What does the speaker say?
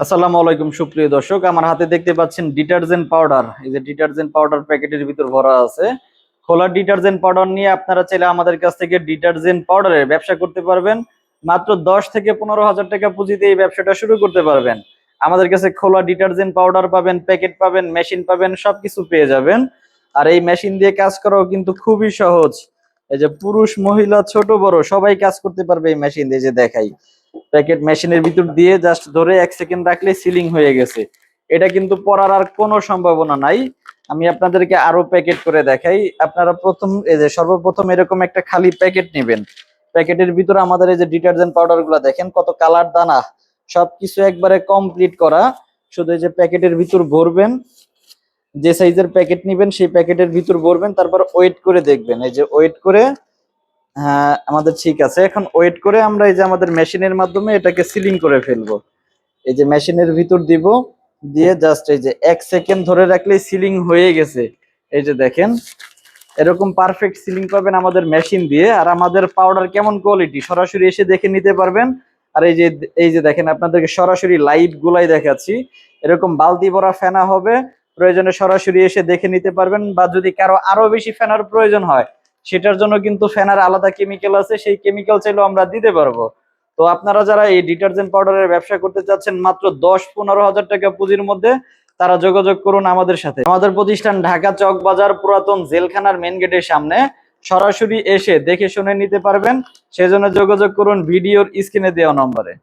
আসসালামু আলাইকুম সুপ্রিয় দর্শক, আমার হাতে দেখতে পাচ্ছেন ডিটারজেন্ট পাউডার। এই যে ডিটারজেন্ট পাউডার প্যাকেটের ভিতর ভরা আছে। খোলা ডিটারজেন্ট পাউডার নিয়ে আপনারা চাইলে আমাদের কাছ থেকে ডিটারজেন্ট পাউডারের ব্যবসা করতে পারবেন। মাত্র 10 থেকে 15 হাজার টাকা পুঁজিতে এই ব্যবসাটা শুরু করতে পারবেন। আমাদের কাছে খোলা ডিটারজেন্ট পাউডার পাবেন, প্যাকেট পাবেন, মেশিন পাবেন, সবকিছু পেয়ে যাবেন। আর এই মেশিন দিয়ে কাজ করাও কিন্তু খুবই সহজ। এই যে পুরুষ মহিলা ছোট বড় সবাই কাজ করতে পারবে এই মেশিন দিয়ে। যে দেখাই, প্যাকেট মেশিনের ভিতর দিয়ে জাস্ট ধরে 1 সেকেন্ড রাখলে সিলিং হয়ে গেছে। এটা কিন্তু পড়ার আর কোনো সম্ভাবনা নাই। আমি আপনাদেরকে আরো প্যাকেট করে দেখাই। আপনারা এই যে সর্বপ্রথম এরকম একটা খালি প্যাকেট নেবেন। প্যাকেটের ভিতরে আমাদের এই যে ডিটারজেন্ট পাউডার গুলা দেখেন কত কালার দানা, সবকিছু একবারে কমপ্লিট করা। শুধু এই যে প্যাকেটের ভিতর ভরবেন, যে সাইজের প্যাকেট নিবেন সেই প্যাকেটের ভিতর ভরবেন, তারপর ওয়েট করে দেখবেন। এই যে ওয়েট করে, হ্যাঁ আমাদের ঠিক আছে। এখন ওয়েট করে আমরা এই যে আমাদের মেশিনের মাধ্যমে এটাকে সিলিং করে ফেলবো। এই যে মেশিনের ভিতর দিব, দিয়ে জাস্ট এই যে 1 সেকেন্ড ধরে রাখলেই সিলিং হয়ে গেছে। এই যে দেখেন, এরকম পারফেক্ট সিলিং পাবেন আমাদের মেশিন দিয়ে। আর আমাদের পাউডার কেমন কোয়ালিটি সরাসরি এসে দেখে নিতে পারবেন। আর এই যে দেখেন, আপনাদেরকে সরাসরি লাইভ গুলাই দেখাচ্ছি। এরকম বালতি ভরা ফেনা হবে, প্রয়োজনে সরাসরি এসে দেখে নিতে পারবেন। বা যদি কারো আরো বেশি ফেনার প্রয়োজন হয়, সেটার জন্য কিন্তু ফেনার আলাদা কেমিক্যাল আছে, সেই কেমিক্যাল চাইলেও আমরা দিতে পারবো। তো আপনারা যারা এই ডিটারজেন্ট পাউডারের ব্যবসা করতে চাচ্ছেন মাত্র 10-15 হাজার টাকা পুঁজির মধ্যে, তারা যোগাযোগ করুন আমাদের সাথে। আমাদের প্রতিষ্ঠান ঢাকা চক বাজার পুরাতন জেলখানার মেন গেটের সামনে। সরাসরি এসে দেখে শুনে নিতে পারবেন। সেজন্য যোগাযোগ করুন ভিডিওর স্ক্রিনে দেওয়া নম্বরে।